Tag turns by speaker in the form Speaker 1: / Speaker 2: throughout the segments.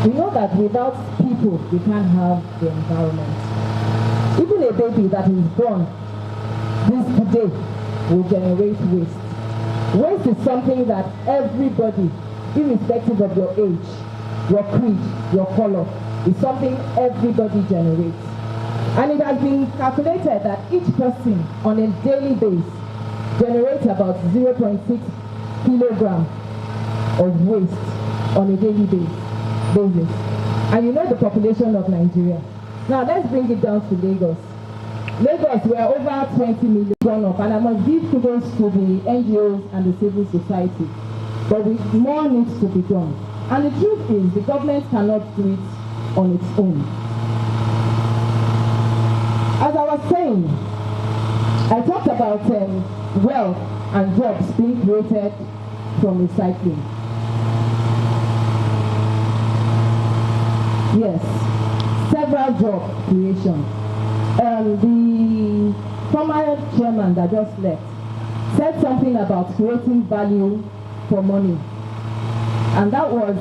Speaker 1: We know that without people, we can't have the environment. Even a baby that is born this today will generate waste. Waste is something that everybody, irrespective of your age, your creed, your color, is something everybody generates. And it has been calculated that each person on a daily basis generates about 0.6 kilograms of waste on a daily basis. And you know the population of Nigeria. Now let's bring it down to Lagos. Lagos, we are over 20 million gone up, and I must give kudos to the NGOs and the civil society. But more needs to be done. And the truth is, the government cannot do it on its own. As I was saying, I talked about wealth and jobs being created from recycling. Yes, several job creation. The former chairman that just left said something about creating value for money, and that was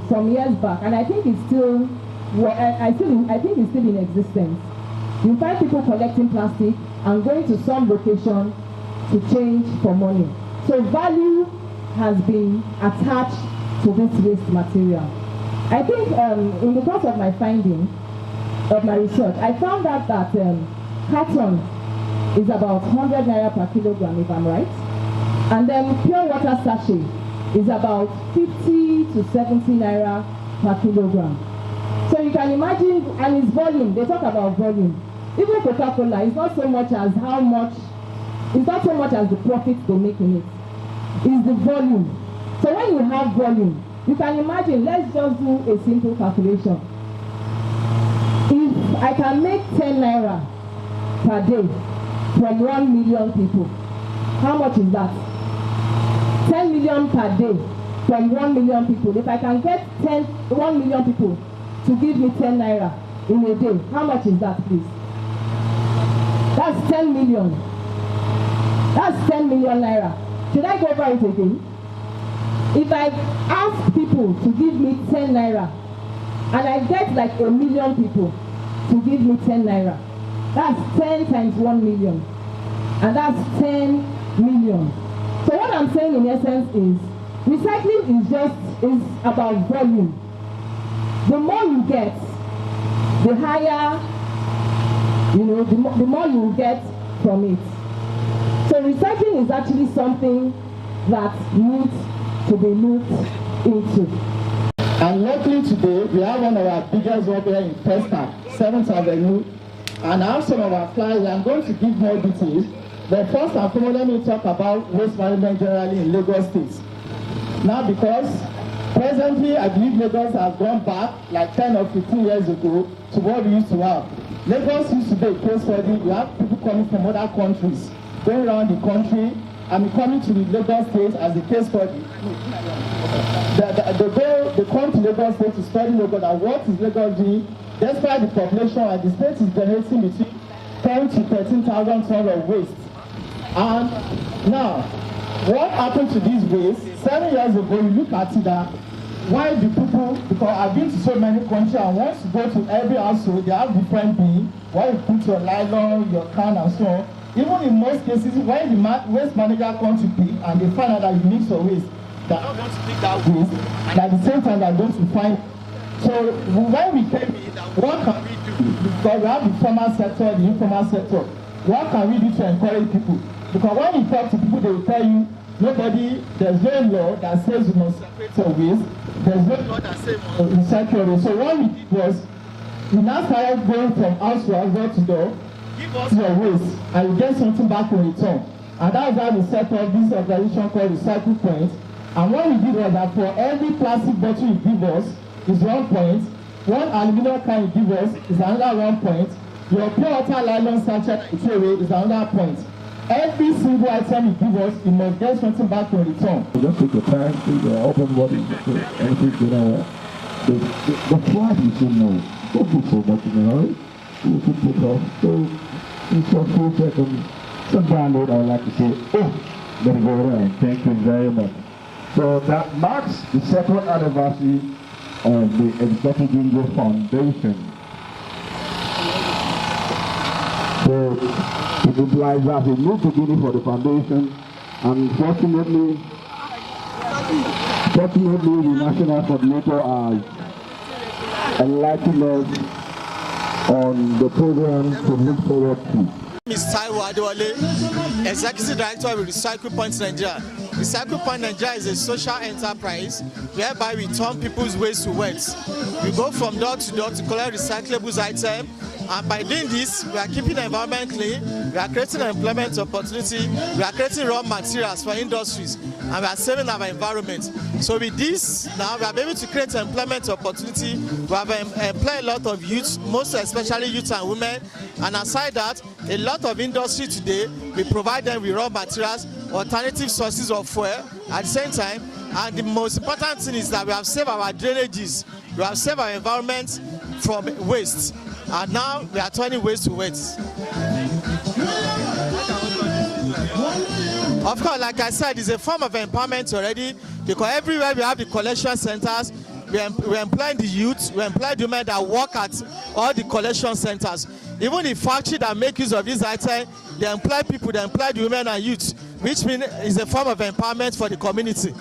Speaker 1: some years back. And I think it's still, I think it's still in existence. You find people collecting plastic and going to some location to change for money. So value has been attached to this waste material. I think in the course of my finding, of my research, I found out that carton is about 100 naira per kilogram, if I'm right. And then pure water sachet is about 50 to 70 naira per kilogram. So you can imagine, and its volume, they talk about volume. Even Coca-Cola is not so much as how much, it's not so much as the profit they make in it. It's the volume. So when you have volume, you can imagine, let's just do a simple calculation. If I can make 10 naira per day from 1 million people, how much is that? 10 million per day from 1 million people. If I can get 1 million people to give me 10 naira in a day, how much is that, please? That's 10 million. That's 10 million naira. Should I go over it again? If I ask people to give me 10 naira, and I get like 1 million people to give me 10 naira, that's 10 times 1 million. And that's 10 million. So what I'm saying in essence is, recycling is about volume. The more you get, the higher, the more you will get from it. So recycling is actually something that needs to be looked into.
Speaker 2: And luckily today, we have one of our biggest one here in Festa, 7th Avenue, and I have some of our flyers. I'm going to give more details, but first and foremost, let me talk about waste management generally in Lagos State. Now, because presently, I believe Lagos has gone back like 10 or 15 years ago to what we used to have. Lagos used to be a case study. You have people coming from other countries, going around the country, and coming to the Lagos State as a case study. They come to Lagos State to study Lagos, and what is Lagos doing? Despite the population, and the state is generating between 10 to 13,000 tons of waste. And now, what happened to these waste? 7 years ago, you look at it that why the people, because I've been to so many countries, and once you go to every household, they have different things. Why you put your nylon, your can, and so on. Even in most cases, when the waste manager comes to pick and they find out that you mix your waste, they're not going to pick that waste, and at the same time, they're going to find. So when we came in, what can we do? Because we have the formal sector, the informal sector. What can we do to encourage people? Because when you talk to people, they will tell you, there's no law that says you must separate your waste. There's no law that says you must recycle your waste. So what we did was, we now started going from house to house, door to door, give us your waste, and you get something back in return. And that's how we set up this organization called Recycle Point. And what we did was that for every plastic bottle you give us is 1 point, one aluminum can you give us is another 1 point, your pure water nylon sachet you throw away is another point. Every single item you give us, you must get something back in return.
Speaker 3: Just take the time to open body, everything, the flag you should know. Don't put so much in a hurry. You should put off. So, in some few seconds, some download, I would like to say, let it go around. Thank you very much. So that marks the second anniversary of the Exotic Gringo Foundation. So it implies that a new beginning for the foundation, and fortunately the national coordinator has enlightened us on the program to look forward to.
Speaker 4: Ms. Taiwo Adewale, Executive Director of Recycle Point Nigeria. Recycle Point Nigeria is a social enterprise whereby we turn people's waste to wealth. We go from door to door to collect recyclables items, and by doing this, we are keeping the environment clean, we are creating employment opportunity, we are creating raw materials for industries, and we are saving our environment. So with this, now we are able to create employment opportunity. We have employed a lot of youth, most especially youth and women, and aside that, a lot of industry today, we provide them with raw materials, alternative sources of fuel at the same time, and the most important thing is that we have saved our drainages, we have saved our environment from waste, and now we are turning waste to wealth. Of course, like I said, it's a form of empowerment already, because everywhere we have the collection centers, we employ the youth, we employ the women that work at all the collection centers. Even the factory that make use of these items, they employ people, they employ the women and youth, which means it's a form of empowerment for the community.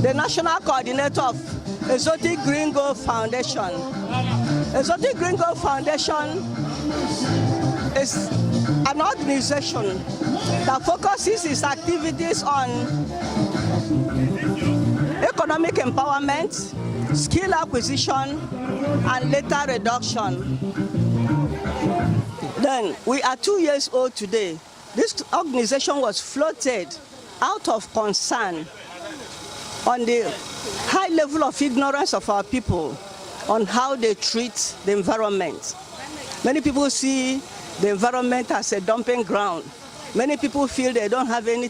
Speaker 5: The National Coordinator of Exotic Gringo Foundation. Exotic Gringo Foundation is an organization that focuses its activities on economic empowerment, skill acquisition, and litter reduction. Then, we are 2 years old today. This organization was floated out of concern on the high level of ignorance of our people on how they treat the environment. Many people see the environment as a dumping ground. Many people feel they don't have any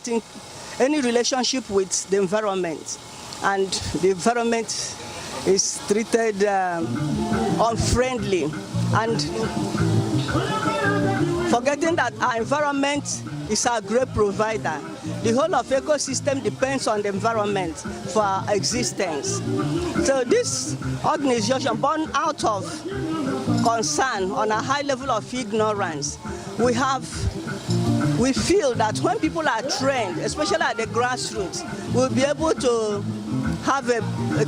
Speaker 5: relationship with the environment, and the environment is treated unfriendly, and forgetting that our environment is our great provider. The whole of ecosystem depends on the environment for our existence. So this organization, born out of concern on a high level of ignorance, we feel that when people are trained, especially at the grassroots, we'll be able to have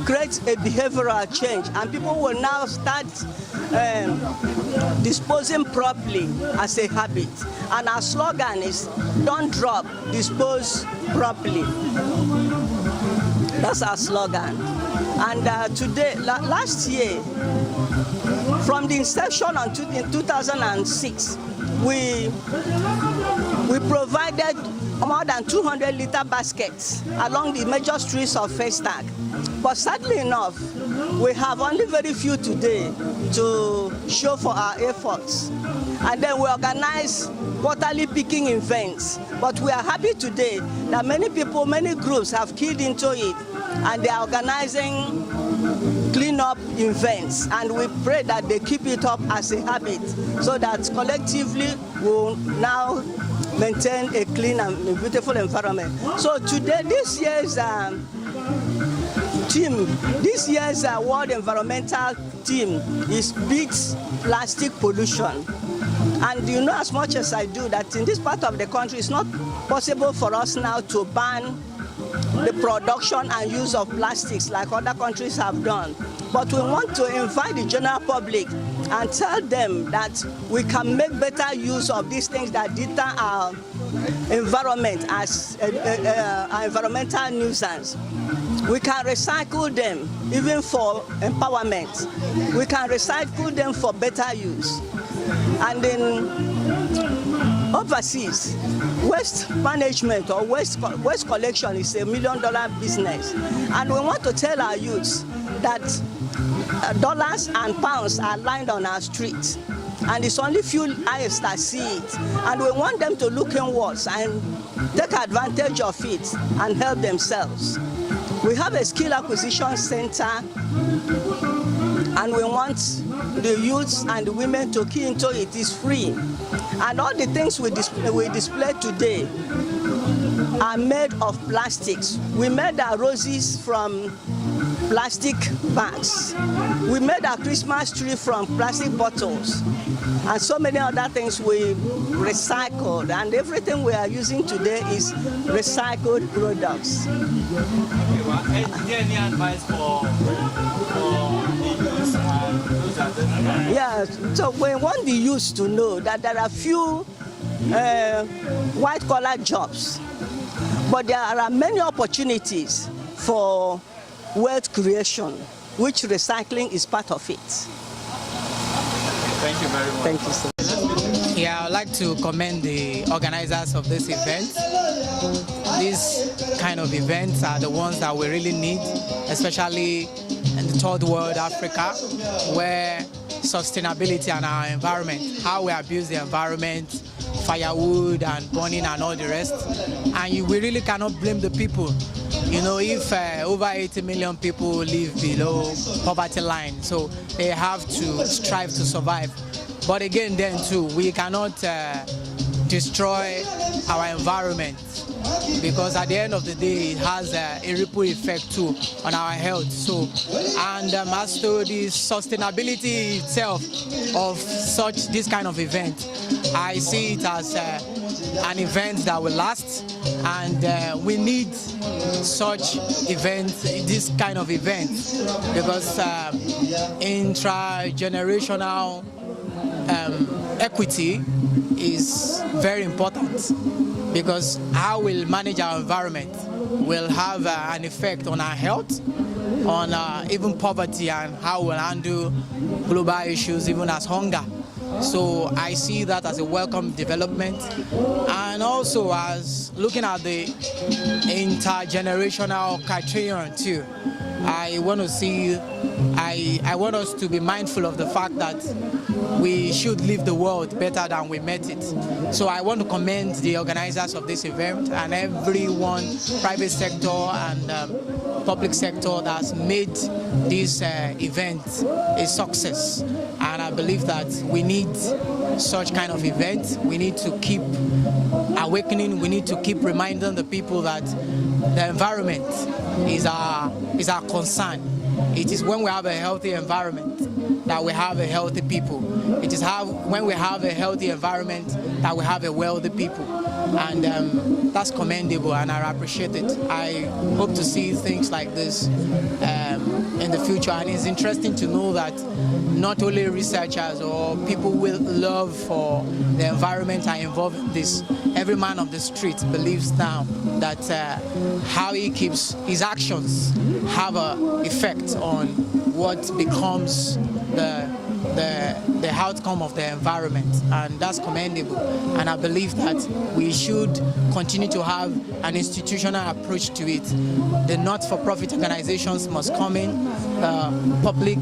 Speaker 5: create a behavioral change, and people will now start disposing properly as a habit. And our slogan is, don't drop, dispose properly. That's our slogan. And today, last year, from the inception in 2006, we provided more than 200 litter baskets along the major streets of Festac. But sadly enough, we have only very few today to show for our efforts. And then we organize quarterly picking events. But we are happy today that many people, many groups have keyed into it, and they are organizing clean-up events. And we pray that they keep it up as a habit, so that collectively we'll now maintain a clean and beautiful environment. So today, this year's World Environmental Theme is Beats Plastic Pollution. And you know as much as I do that in this part of the country, it's not possible for us now to ban the production and use of plastics like other countries have done. But we want to invite the general public and tell them that we can make better use of these things that deter our environment as an environmental nuisance. We can recycle them even for empowerment. We can recycle them for better use. And then overseas, waste management or waste collection is $1 million business. And we want to tell our youths that dollars and pounds are lined on our streets, and it's only few eyes that see it. And we want them to look inwards and take advantage of it and help themselves. We have a skill acquisition center, and we want the youths and the women to key into it. It's free. And all the things we display today are made of plastics. We made our roses from plastic bags. We made our Christmas tree from plastic bottles. And so many other things we recycled. And everything we are using today is recycled products.
Speaker 6: Is there any advice for the youth and those that don't know?
Speaker 5: Yeah, so we want the youth to know that there are few white-collar jobs, but there are many opportunities for wealth creation, which recycling is part of it.
Speaker 6: Thank you very much.
Speaker 5: Thank you, sir.
Speaker 7: Yeah, I would like to commend the organizers of this event. These kind of events are the ones that we really need, especially in the third world, Africa, where sustainability and our environment, how we abuse the environment, firewood and burning and all the rest. And we really cannot blame the people. You know, if over 80 million people live below poverty line, so they have to strive to survive. But again, then too, we cannot destroy our environment, because at the end of the day, it has a ripple effect too on our health. So, and as to the sustainability itself of this kind of event, I see it as an event that will last, and we need such events, this kind of event, because intra-generational equity is very important, because how we'll manage our environment will have an effect on our health, on even poverty, and how we'll handle global issues, even as hunger. So I see that as a welcome development, and also as looking at the intergenerational criterion too. I want us to be mindful of the fact that we should leave the world better than we met it. So I want to commend the organizers of this event and everyone, private sector and public sector, that's made this event a success. And I believe that we need such kind of event. We need to keep awakening. We need to keep reminding the people that the environment is our concern. It is when we have a healthy environment that we have a healthy people. It is when we have a healthy environment that we have a wealthy people. And that's commendable, and I appreciate it. I hope to see things like this in the future. And it's interesting to know that not only researchers or people with love for the environment are involved in this. Every man of the street believes now that how he keeps his actions have an effect on what becomes the outcome of the environment, and that's commendable. And I believe that we should continue to have an institutional approach to it. The not-for-profit organizations must come in, public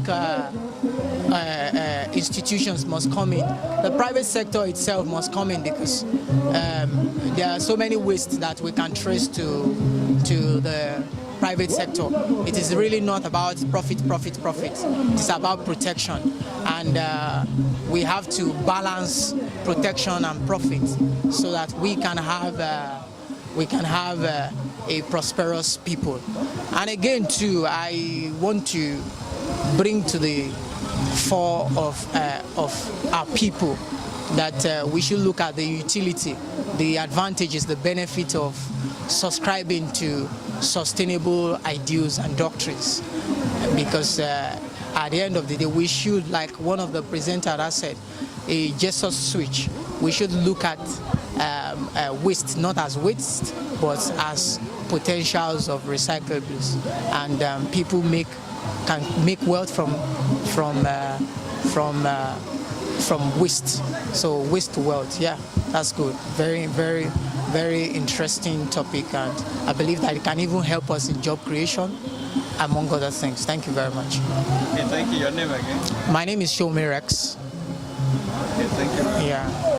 Speaker 7: institutions must come in, the private sector itself must come in, because there are so many wastes that we can trace to the private sector. It is really not about profit. It is about protection, and we have to balance protection and profit so that we can have a prosperous people. And again, too, I want to bring to the fore of our people that we should look at the utility, the advantages, the benefit of subscribing to sustainable ideals and doctrines, because at the end of the day, we should, like one of the presenters has said, a Jesus switch. We should look at waste not as waste, but as potentials of recyclables, and people can make wealth from waste. So waste to wealth, yeah, that's good. Very, very, very interesting topic, and I believe that it can even help us in job creation, among other things. Thank you very much.
Speaker 6: Okay, thank you. Your name again?
Speaker 7: My name is Shomi Rex.
Speaker 6: Okay, thank you.
Speaker 7: Yeah.